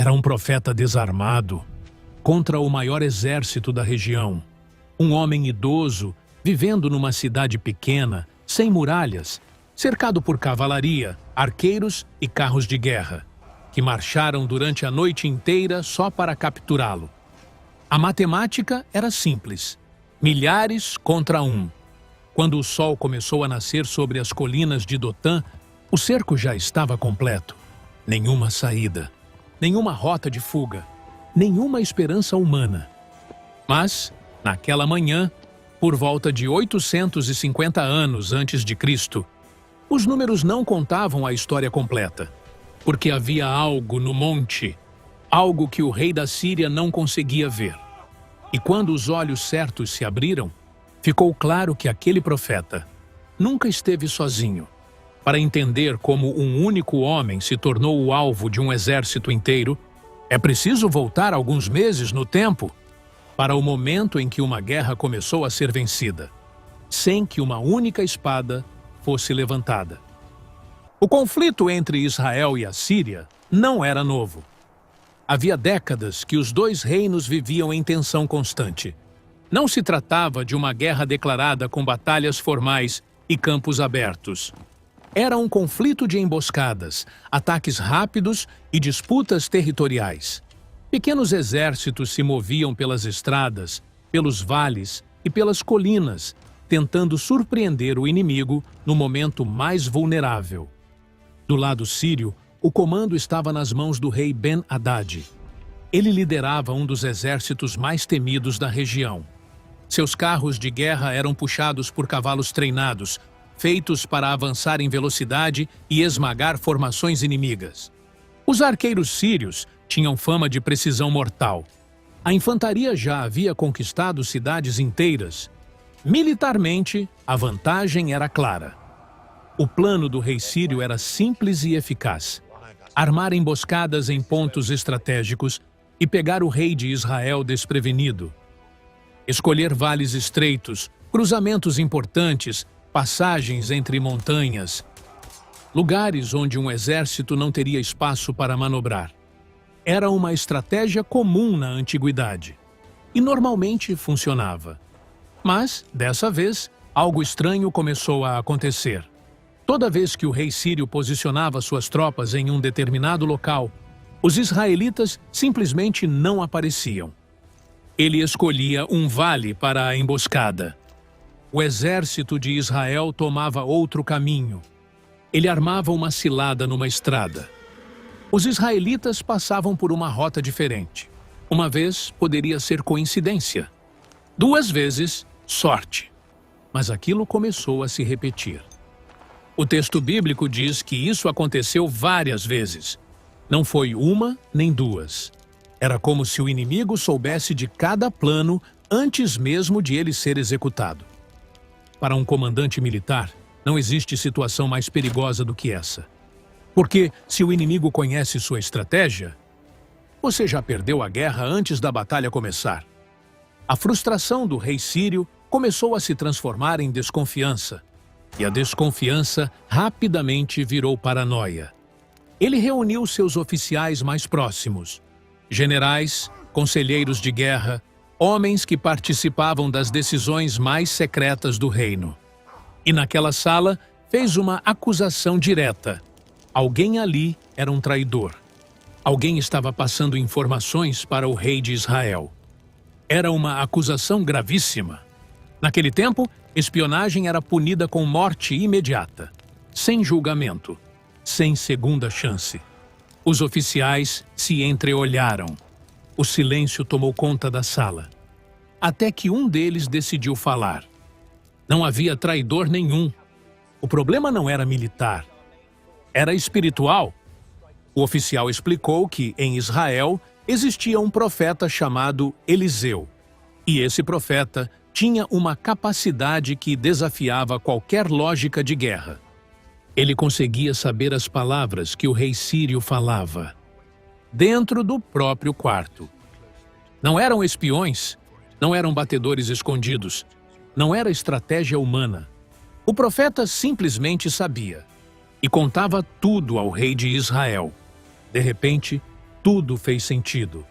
Era um profeta desarmado contra o maior exército da região. Um homem idoso vivendo numa cidade pequena, sem muralhas, cercado por cavalaria, arqueiros e carros de guerra, que marcharam durante a noite inteira só para capturá-lo. A matemática era simples: milhares contra um. Quando o sol começou a nascer sobre as colinas de Dotã, o cerco já estava completo. Nenhuma saída, nenhuma rota de fuga, nenhuma esperança humana. Mas, naquela manhã, por volta de 850 anos antes de Cristo, os números não contavam a história completa, porque havia algo no monte, algo que o rei da Síria não conseguia ver. E quando os olhos certos se abriram, ficou claro que aquele profeta nunca esteve sozinho. Para entender como um único homem se tornou o alvo de um exército inteiro, é preciso voltar alguns meses no tempo para o momento em que uma guerra começou a ser vencida, sem que uma única espada fosse levantada. O conflito entre Israel e a Síria não era novo. Havia décadas que os dois reinos viviam em tensão constante. Não se tratava de uma guerra declarada com batalhas formais e campos abertos. Era um conflito de emboscadas, ataques rápidos e disputas territoriais. Pequenos exércitos se moviam pelas estradas, pelos vales e pelas colinas, tentando surpreender o inimigo no momento mais vulnerável. Do lado sírio, o comando estava nas mãos do rei Ben-Hadad. Ele liderava um dos exércitos mais temidos da região. Seus carros de guerra eram puxados por cavalos treinados, feitos para avançar em velocidade e esmagar formações inimigas. Os arqueiros sírios tinham fama de precisão mortal. A infantaria já havia conquistado cidades inteiras. Militarmente, a vantagem era clara. O plano do rei sírio era simples e eficaz: armar emboscadas em pontos estratégicos e pegar o rei de Israel desprevenido. Escolher vales estreitos, cruzamentos importantes, passagens entre montanhas, lugares onde um exército não teria espaço para manobrar. Era uma estratégia comum na antiguidade e normalmente funcionava. Mas, dessa vez, algo estranho começou a acontecer. Toda vez que o rei sírio posicionava suas tropas em um determinado local, os israelitas simplesmente não apareciam. Ele escolhia um vale para a emboscada. O exército de Israel tomava outro caminho. Ele armava uma cilada numa estrada. Os israelitas passavam por uma rota diferente. Uma vez poderia ser coincidência. 2 vezes, sorte. Mas aquilo começou a se repetir. O texto bíblico diz que isso aconteceu várias vezes. Não foi uma nem 2. Era como se o inimigo soubesse de cada plano antes mesmo de ele ser executado. Para um comandante militar, não existe situação mais perigosa do que essa. Porque, se o inimigo conhece sua estratégia, você já perdeu a guerra antes da batalha começar. A frustração do rei sírio começou a se transformar em desconfiança. E a desconfiança rapidamente virou paranoia. Ele reuniu seus oficiais mais próximos: generais, conselheiros de guerra, homens que participavam das decisões mais secretas do reino. E naquela sala fez uma acusação direta. Alguém ali era um traidor. Alguém estava passando informações para o rei de Israel. Era uma acusação gravíssima. Naquele tempo, espionagem era punida com morte imediata, sem julgamento, sem segunda chance. Os oficiais se entreolharam. O silêncio tomou conta da sala. Até que um deles decidiu falar. Não havia traidor nenhum. O problema não era militar. Era espiritual. O oficial explicou que, em Israel, existia um profeta chamado Eliseu. E esse profeta tinha uma capacidade que desafiava qualquer lógica de guerra. Ele conseguia saber as palavras que o rei sírio falava, dentro do próprio quarto. Não eram espiões, não eram batedores escondidos, não era estratégia humana. O profeta simplesmente sabia e contava tudo ao rei de Israel. De repente, tudo fez sentido.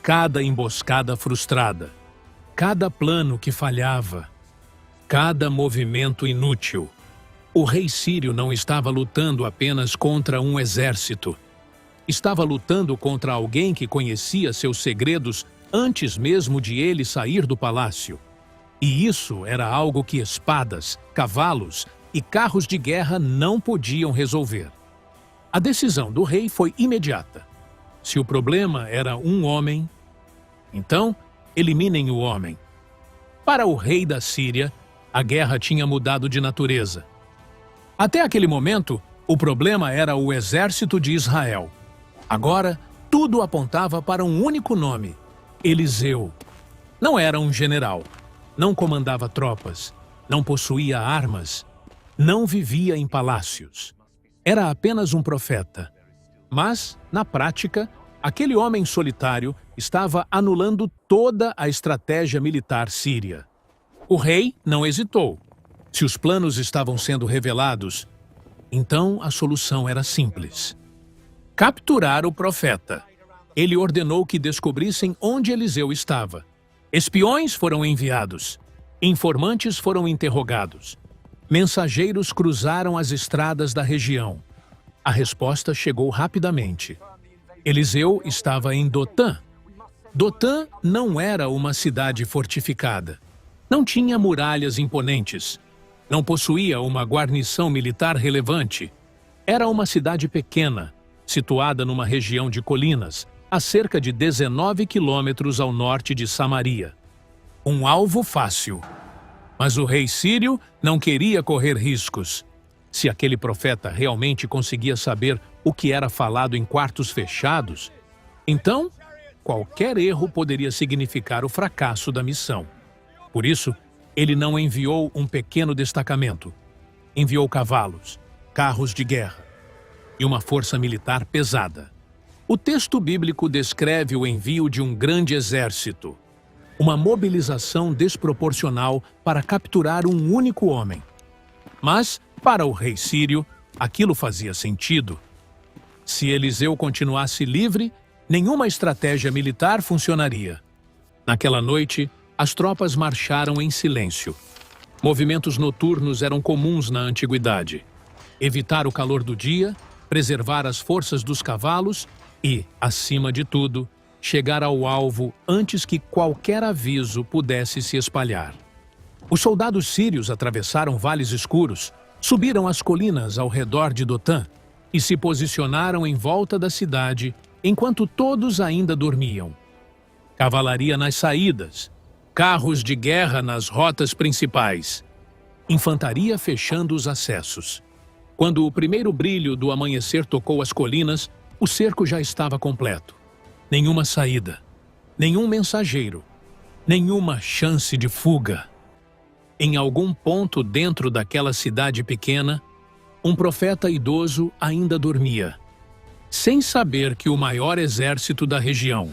Cada emboscada frustrada, cada plano que falhava, cada movimento inútil. O rei sírio não estava lutando apenas contra um exército. Estava lutando contra alguém que conhecia seus segredos antes mesmo de ele sair do palácio. E isso era algo que espadas, cavalos e carros de guerra não podiam resolver. A decisão do rei foi imediata. Se o problema era um homem, então eliminem o homem. Para o rei da Síria, a guerra tinha mudado de natureza. Até aquele momento, o problema era o exército de Israel. Agora, tudo apontava para um único nome: Eliseu. Não era um general, não comandava tropas, não possuía armas, não vivia em palácios. Era apenas um profeta. Mas, na prática, aquele homem solitário estava anulando toda a estratégia militar síria. O rei não hesitou. Se os planos estavam sendo revelados, então a solução era simples: capturar o profeta. Ele ordenou que descobrissem onde Eliseu estava. Espiões foram enviados. Informantes foram interrogados. Mensageiros cruzaram as estradas da região. A resposta chegou rapidamente. Eliseu estava em Dotã. Dotã não era uma cidade fortificada. Não tinha muralhas imponentes. Não possuía uma guarnição militar relevante. Era uma cidade pequena, situada numa região de colinas, a cerca de 19 quilômetros ao norte de Samaria. Um alvo fácil. Mas o rei sírio não queria correr riscos. Se aquele profeta realmente conseguia saber o que era falado em quartos fechados, então qualquer erro poderia significar o fracasso da missão. Por isso, ele não enviou um pequeno destacamento. Enviou cavalos, carros de guerra e uma força militar pesada. O texto bíblico descreve o envio de um grande exército, uma mobilização desproporcional para capturar um único homem. Mas, para o rei sírio, aquilo fazia sentido. Se Eliseu continuasse livre, nenhuma estratégia militar funcionaria. Naquela noite, as tropas marcharam em silêncio. Movimentos noturnos eram comuns na antiguidade. Evitar o calor do dia, preservar as forças dos cavalos e, acima de tudo, chegar ao alvo antes que qualquer aviso pudesse se espalhar. Os soldados sírios atravessaram vales escuros, subiram as colinas ao redor de Dotã e se posicionaram em volta da cidade enquanto todos ainda dormiam. Cavalaria nas saídas, carros de guerra nas rotas principais, infantaria fechando os acessos. Quando o primeiro brilho do amanhecer tocou as colinas, o cerco já estava completo. Nenhuma saída, nenhum mensageiro, nenhuma chance de fuga. Em algum ponto dentro daquela cidade pequena, um profeta idoso ainda dormia, sem saber que o maior exército da região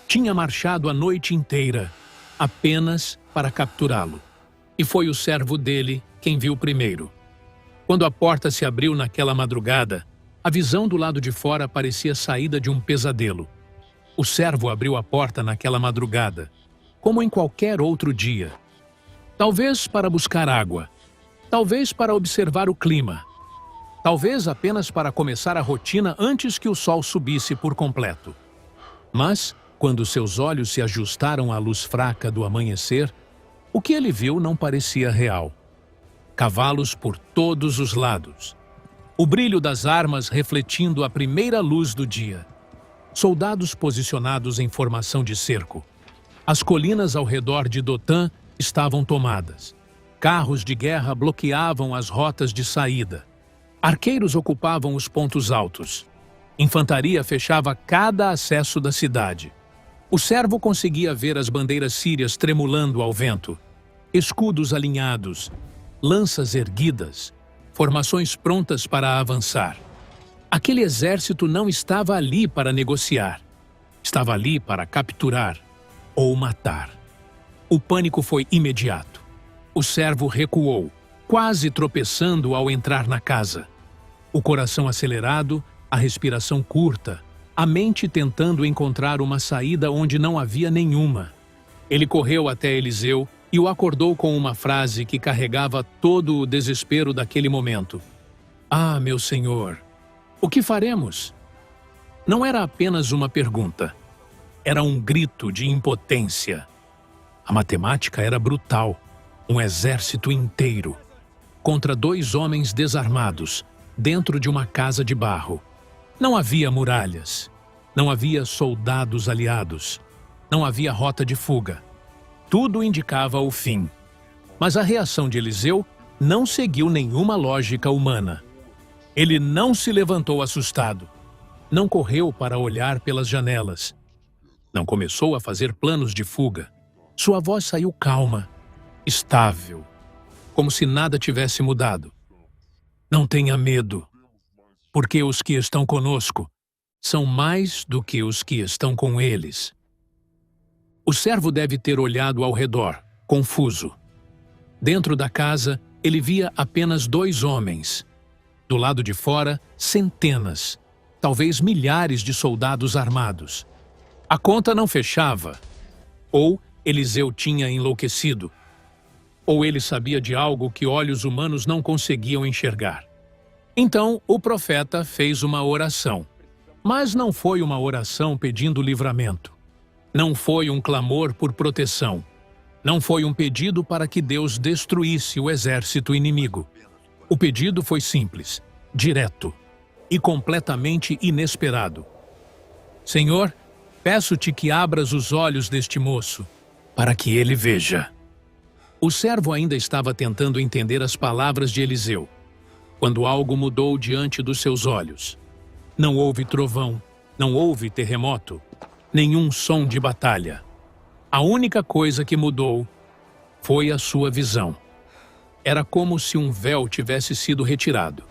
tinha marchado a noite inteira apenas para capturá-lo. E foi o servo dele quem viu primeiro. Quando a porta se abriu naquela madrugada, a visão do lado de fora parecia saída de um pesadelo. O servo abriu a porta naquela madrugada, como em qualquer outro dia. Talvez para buscar água, talvez para observar o clima, talvez apenas para começar a rotina antes que o sol subisse por completo. Mas, quando seus olhos se ajustaram à luz fraca do amanhecer, o que ele viu não parecia real. Cavalos por todos os lados. O brilho das armas refletindo a primeira luz do dia. Soldados posicionados em formação de cerco. As colinas ao redor de Dotã estavam tomadas. Carros de guerra bloqueavam as rotas de saída. Arqueiros ocupavam os pontos altos. Infantaria fechava cada acesso da cidade. O servo conseguia ver as bandeiras sírias tremulando ao vento. Escudos alinhados, lanças erguidas, formações prontas para avançar. Aquele exército não estava ali para negociar. Estava ali para capturar ou matar. O pânico foi imediato. O servo recuou, quase tropeçando ao entrar na casa. O coração acelerado, a respiração curta, a mente tentando encontrar uma saída onde não havia nenhuma. Ele correu até Eliseu e o acordou com uma frase que carregava todo o desespero daquele momento. Ah, meu senhor, o que faremos? Não era apenas uma pergunta. Era um grito de impotência. A matemática era brutal. Um exército inteiro contra 2 homens desarmados dentro de uma casa de barro. Não havia muralhas. Não havia soldados aliados. Não havia rota de fuga. Tudo indicava o fim. Mas a reação de Eliseu não seguiu nenhuma lógica humana. Ele não se levantou assustado. Não correu para olhar pelas janelas. Não começou a fazer planos de fuga. Sua voz saiu calma, estável, como se nada tivesse mudado. Não tenha medo, porque os que estão conosco são mais do que os que estão com eles. O servo deve ter olhado ao redor, confuso. Dentro da casa, ele via apenas 2 homens. Do lado de fora, centenas, talvez milhares de soldados armados. A conta não fechava. Ou Eliseu tinha enlouquecido, ou ele sabia de algo que olhos humanos não conseguiam enxergar. Então, o profeta fez uma oração. Mas não foi uma oração pedindo livramento. Não foi um clamor por proteção. Não foi um pedido para que Deus destruísse o exército inimigo. O pedido foi simples, direto e completamente inesperado. Senhor, peço-te que abras os olhos deste moço, para que ele veja. O servo ainda estava tentando entender as palavras de Eliseu, quando algo mudou diante dos seus olhos. Não houve trovão, não houve terremoto, nenhum som de batalha. A única coisa que mudou foi a sua visão. Era como se um véu tivesse sido retirado.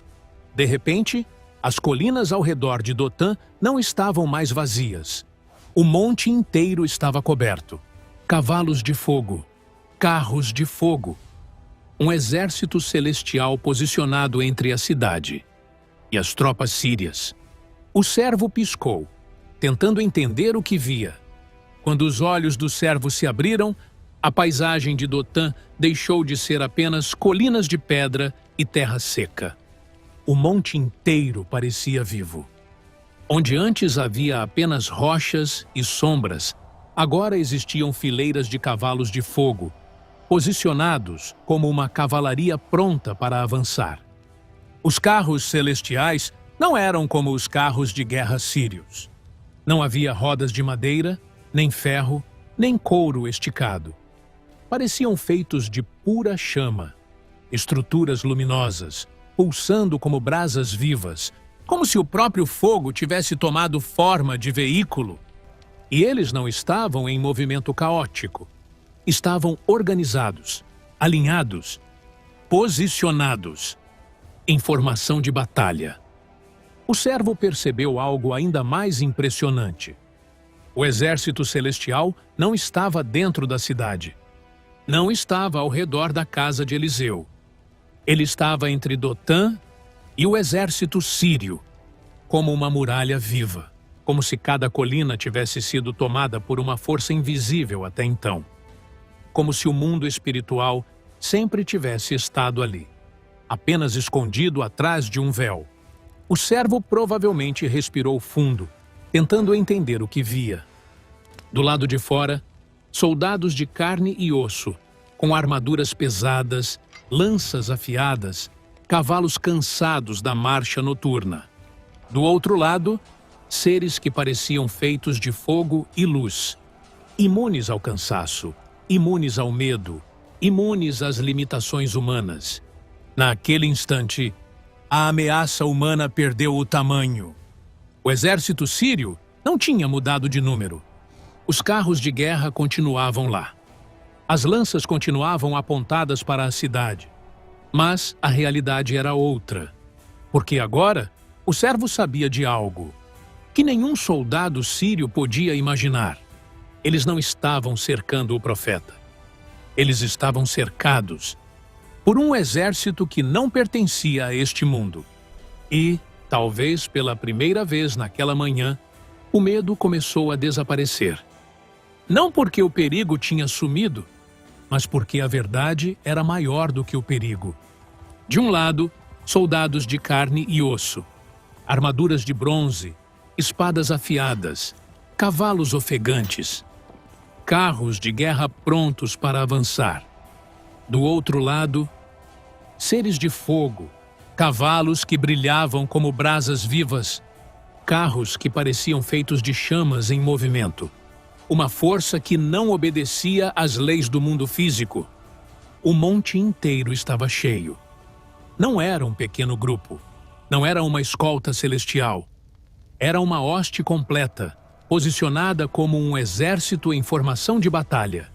De repente, as colinas ao redor de Dotã não estavam mais vazias. O monte inteiro estava coberto. Cavalos de fogo, carros de fogo. Um exército celestial posicionado entre a cidade e as tropas sírias. O servo piscou, tentando entender o que via. Quando os olhos do servo se abriram, a paisagem de Dotã deixou de ser apenas colinas de pedra e terra seca. O monte inteiro parecia vivo. Onde antes havia apenas rochas e sombras, agora existiam fileiras de cavalos de fogo, posicionados como uma cavalaria pronta para avançar. Os carros celestiais não eram como os carros de guerra sírios. Não havia rodas de madeira, nem ferro, nem couro esticado. Pareciam feitos de pura chama, estruturas luminosas, pulsando como brasas vivas, como se o próprio fogo tivesse tomado forma de veículo. E eles não estavam em movimento caótico. Estavam organizados, alinhados, posicionados, em formação de batalha. O servo percebeu algo ainda mais impressionante. O exército celestial não estava dentro da cidade. Não estava ao redor da casa de Eliseu. Ele estava entre Dotã e o exército sírio, como uma muralha viva, como se cada colina tivesse sido tomada por uma força invisível até então. Como se o mundo espiritual sempre tivesse estado ali, apenas escondido atrás de um véu. O servo provavelmente respirou fundo, tentando entender o que via. Do lado de fora, soldados de carne e osso, com armaduras pesadas, lanças afiadas, cavalos cansados da marcha noturna. Do outro lado, seres que pareciam feitos de fogo e luz, imunes ao cansaço, imunes ao medo, imunes às limitações humanas. Naquele instante, a ameaça humana perdeu o tamanho. O exército sírio não tinha mudado de número. Os carros de guerra continuavam lá. As lanças continuavam apontadas para a cidade. Mas a realidade era outra. Porque agora, o servo sabia de algo que nenhum soldado sírio podia imaginar. Eles não estavam cercando o profeta. Eles estavam cercados por um exército que não pertencia a este mundo. E, talvez pela primeira vez naquela manhã, o medo começou a desaparecer. Não porque o perigo tinha sumido, mas porque a verdade era maior do que o perigo. De um lado, soldados de carne e osso, armaduras de bronze, espadas afiadas, cavalos ofegantes, carros de guerra prontos para avançar. Do outro lado, seres de fogo, cavalos que brilhavam como brasas vivas, carros que pareciam feitos de chamas em movimento. Uma força que não obedecia às leis do mundo físico. O monte inteiro estava cheio. Não era um pequeno grupo. Não era uma escolta celestial. Era uma hoste completa, posicionada como um exército em formação de batalha.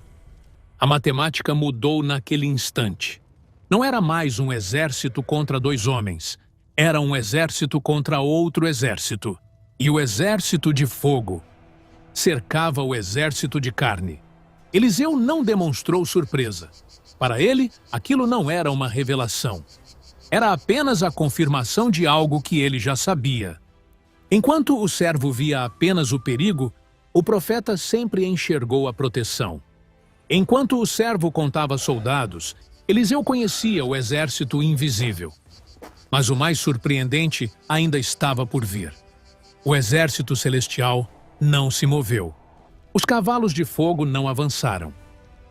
A matemática mudou naquele instante. Não era mais um exército contra dois homens. Era um exército contra outro exército. E o exército de fogo cercava o exército de carne. Eliseu não demonstrou surpresa. Para ele, aquilo não era uma revelação. Era apenas a confirmação de algo que ele já sabia. Enquanto o servo via apenas o perigo, o profeta sempre enxergou a proteção. Enquanto o servo contava soldados, Eliseu conhecia o exército invisível. Mas o mais surpreendente ainda estava por vir. O exército celestial não se moveu. Os cavalos de fogo não avançaram.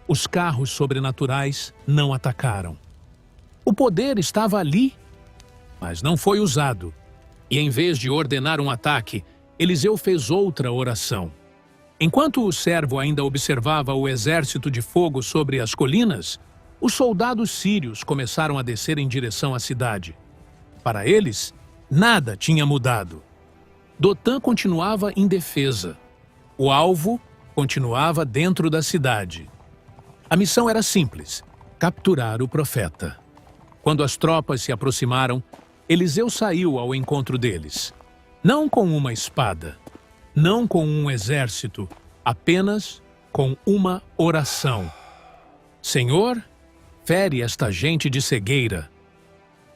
Os carros sobrenaturais não atacaram. O poder estava ali, mas não foi usado. E em vez de ordenar um ataque, Eliseu fez outra oração. Enquanto o servo ainda observava o exército de fogo sobre as colinas, os soldados sírios começaram a descer em direção à cidade. Para eles, nada tinha mudado. Dotã continuava indefesa. O alvo continuava dentro da cidade. A missão era simples: capturar o profeta. Quando as tropas se aproximaram, Eliseu saiu ao encontro deles. Não com uma espada, não com um exército, apenas com uma oração. Senhor, fere esta gente de cegueira.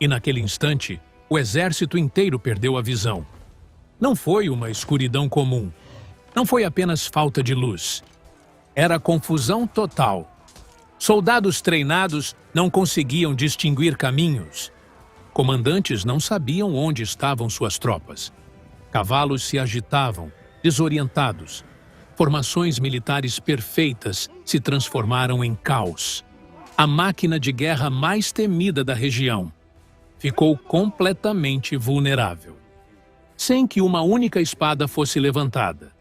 E naquele instante, o exército inteiro perdeu a visão. Não foi uma escuridão comum. Não foi apenas falta de luz. Era confusão total. Soldados treinados não conseguiam distinguir caminhos. Comandantes não sabiam onde estavam suas tropas. Cavalos se agitavam, desorientados. Formações militares perfeitas se transformaram em caos. A máquina de guerra mais temida da região ficou completamente vulnerável, sem que uma única espada fosse levantada.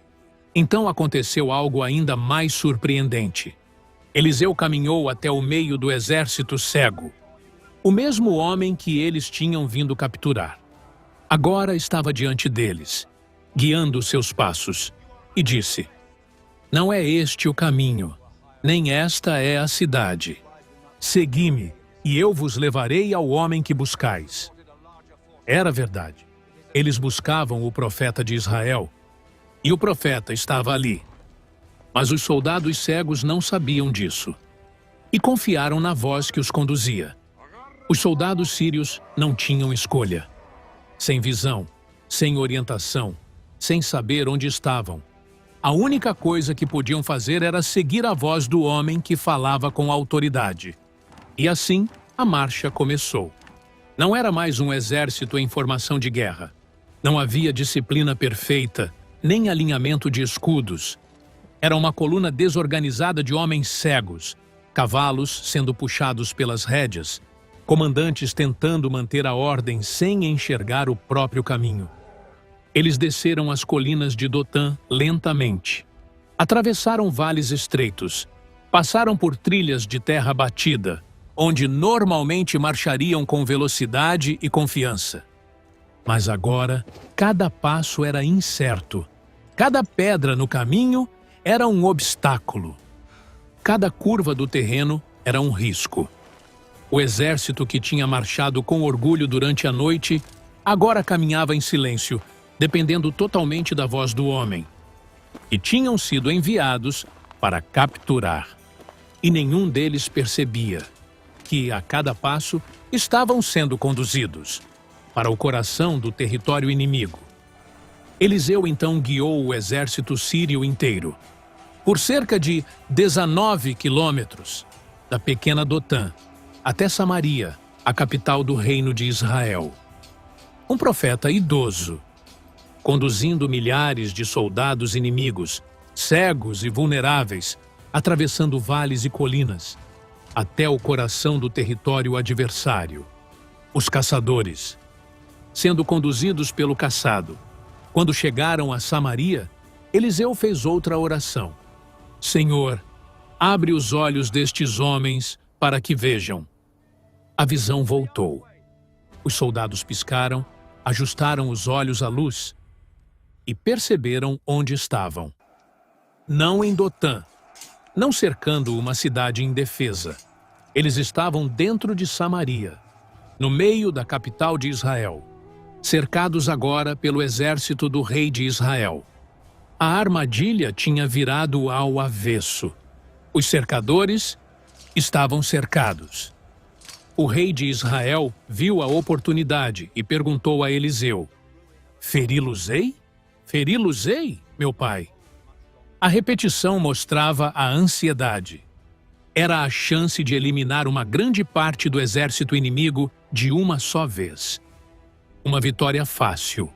Então aconteceu algo ainda mais surpreendente. Eliseu caminhou até o meio do exército cego, o mesmo homem que eles tinham vindo capturar. Agora estava diante deles, guiando seus passos, e disse: Não é este o caminho, nem esta é a cidade. Segui-me, e eu vos levarei ao homem que buscais. Era verdade. Eles buscavam o profeta de Israel, e o profeta estava ali. Mas os soldados cegos não sabiam disso, e confiaram na voz que os conduzia. Os soldados sírios não tinham escolha. Sem visão, sem orientação, sem saber onde estavam, a única coisa que podiam fazer era seguir a voz do homem que falava com autoridade. E assim, a marcha começou. Não era mais um exército em formação de guerra. Não havia disciplina perfeita, nem alinhamento de escudos. Era uma coluna desorganizada de homens cegos, cavalos sendo puxados pelas rédeas, comandantes tentando manter a ordem sem enxergar o próprio caminho. Eles desceram as colinas de Dotã lentamente. Atravessaram vales estreitos. Passaram por trilhas de terra batida, onde normalmente marchariam com velocidade e confiança. Mas agora, cada passo era incerto. Cada pedra no caminho era um obstáculo. Cada curva do terreno era um risco. O exército que tinha marchado com orgulho durante a noite agora caminhava em silêncio, dependendo totalmente da voz do homem. E tinham sido enviados para capturar. E nenhum deles percebia que, a cada passo, estavam sendo conduzidos para o coração do território inimigo. Eliseu então guiou o exército sírio inteiro, por cerca de 19 quilômetros, da pequena Dotã, até Samaria, a capital do reino de Israel. Um profeta idoso, conduzindo milhares de soldados inimigos, cegos e vulneráveis, atravessando vales e colinas, até o coração do território adversário. Os caçadores, sendo conduzidos pelo caçado. Quando chegaram a Samaria, Eliseu fez outra oração. Senhor, abre os olhos destes homens para que vejam. A visão voltou. Os soldados piscaram, ajustaram os olhos à luz e perceberam onde estavam. Não em Dotã, não cercando uma cidade indefesa. Eles estavam dentro de Samaria, no meio da capital de Israel, cercados agora pelo exército do rei de Israel. A armadilha tinha virado ao avesso. Os cercadores estavam cercados. O rei de Israel viu a oportunidade e perguntou a Eliseu: Feri-los-ei? Feri-los-ei, meu pai? A repetição mostrava a ansiedade. Era a chance de eliminar uma grande parte do exército inimigo de uma só vez. Uma vitória fácil.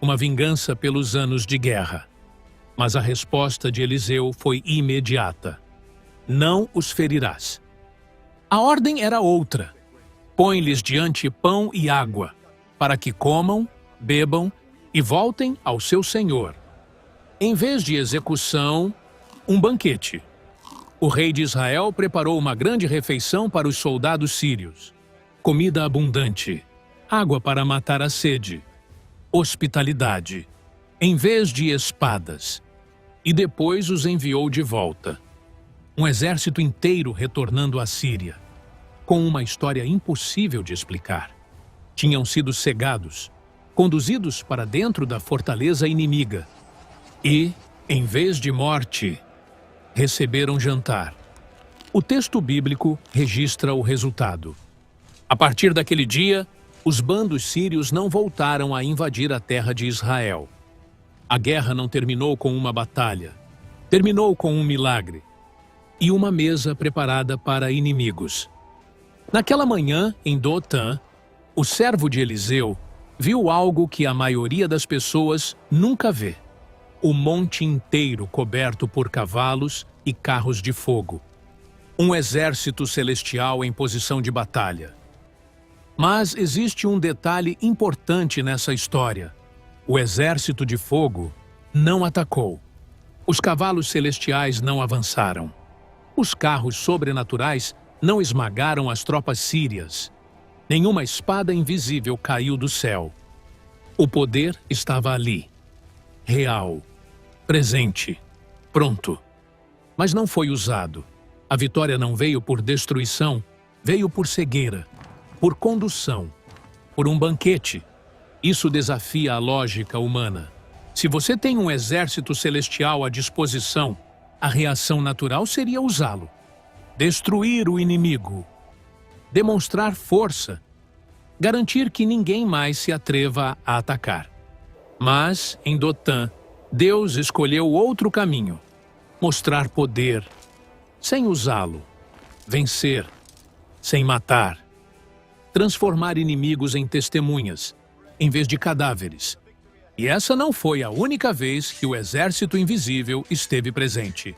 Uma vingança pelos anos de guerra. Mas a resposta de Eliseu foi imediata. Não os ferirás. A ordem era outra. Põe-lhes diante pão e água, para que comam, bebam e voltem ao seu senhor. Em vez de execução, um banquete. O rei de Israel preparou uma grande refeição para os soldados sírios. Comida abundante, água para matar a sede, hospitalidade, em vez de espadas. E depois os enviou de volta. Um exército inteiro retornando à Síria, com uma história impossível de explicar. Tinham sido cegados, conduzidos para dentro da fortaleza inimiga. E, em vez de morte, receberam jantar. O texto bíblico registra o resultado. A partir daquele dia, os bandos sírios não voltaram a invadir a terra de Israel. A guerra não terminou com uma batalha. Terminou com um milagre e uma mesa preparada para inimigos. Naquela manhã, em Dotã, o servo de Eliseu viu algo que a maioria das pessoas nunca vê. O monte inteiro coberto por cavalos e carros de fogo. Um exército celestial em posição de batalha. Mas existe um detalhe importante nessa história. O exército de fogo não atacou. Os cavalos celestiais não avançaram. Os carros sobrenaturais não esmagaram as tropas sírias. Nenhuma espada invisível caiu do céu. O poder estava ali. Real. Presente. Pronto. Mas não foi usado. A vitória não veio por destruição, veio por cegueira, por condução, por um banquete. Isso desafia a lógica humana. Se você tem um exército celestial à disposição, a reação natural seria usá-lo. Destruir o inimigo. Demonstrar força. Garantir que ninguém mais se atreva a atacar. Mas, em Dotã, Deus escolheu outro caminho. Mostrar poder, sem usá-lo. Vencer, sem matar. Transformar inimigos em testemunhas, em vez de cadáveres. E essa não foi a única vez que o exército invisível esteve presente,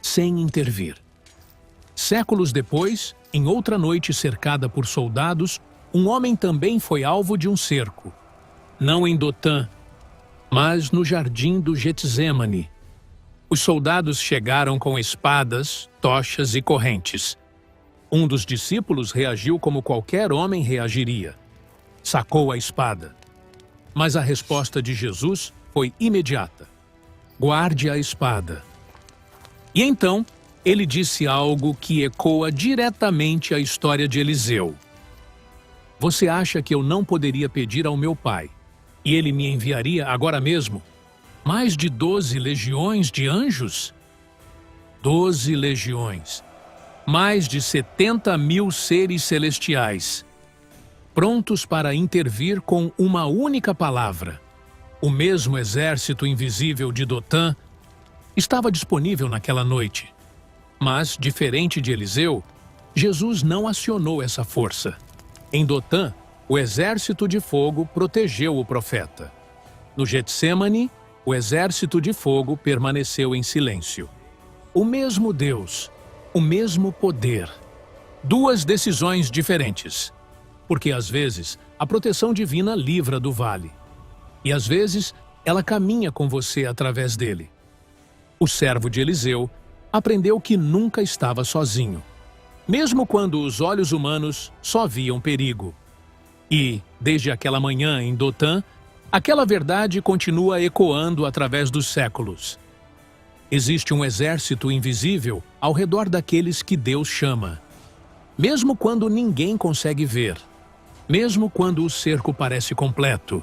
sem intervir. Séculos depois, em outra noite cercada por soldados, um homem também foi alvo de um cerco. Não em Dotã, mas no jardim do Getsêmani. Os soldados chegaram com espadas, tochas e correntes. Um dos discípulos reagiu como qualquer homem reagiria. Sacou a espada. Mas a resposta de Jesus foi imediata. Guarde a espada. E então, ele disse algo que ecoa diretamente a história de Eliseu. Você acha que eu não poderia pedir ao meu pai, e ele me enviaria agora mesmo mais de 12 legiões de anjos? 12 legiões. Mais de 70.000 seres celestiais, prontos para intervir com uma única palavra. O mesmo exército invisível de Dotã estava disponível naquela noite. Mas, diferente de Eliseu, Jesus não acionou essa força. Em Dotã, o exército de fogo protegeu o profeta. No Getsêmani, o exército de fogo permaneceu em silêncio. O mesmo Deus, o mesmo poder. Duas decisões diferentes. Porque às vezes a proteção divina livra do vale. E às vezes ela caminha com você através dele. O servo de Eliseu aprendeu que nunca estava sozinho, mesmo quando os olhos humanos só viam perigo. E, desde aquela manhã em Dotã, aquela verdade continua ecoando através dos séculos. Existe um exército invisível ao redor daqueles que Deus chama. Mesmo quando ninguém consegue ver, mesmo quando o cerco parece completo,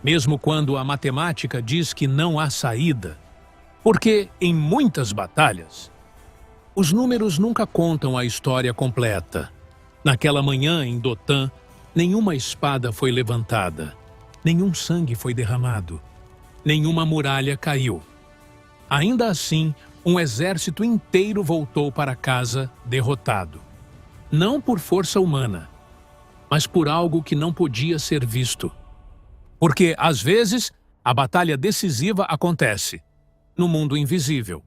mesmo quando a matemática diz que não há saída, porque, em muitas batalhas, os números nunca contam a história completa. Naquela manhã em Dotã, nenhuma espada foi levantada, nenhum sangue foi derramado, nenhuma muralha caiu. Ainda assim, um exército inteiro voltou para casa derrotado. Não por força humana, mas por algo que não podia ser visto. Porque, às vezes, a batalha decisiva acontece no mundo invisível.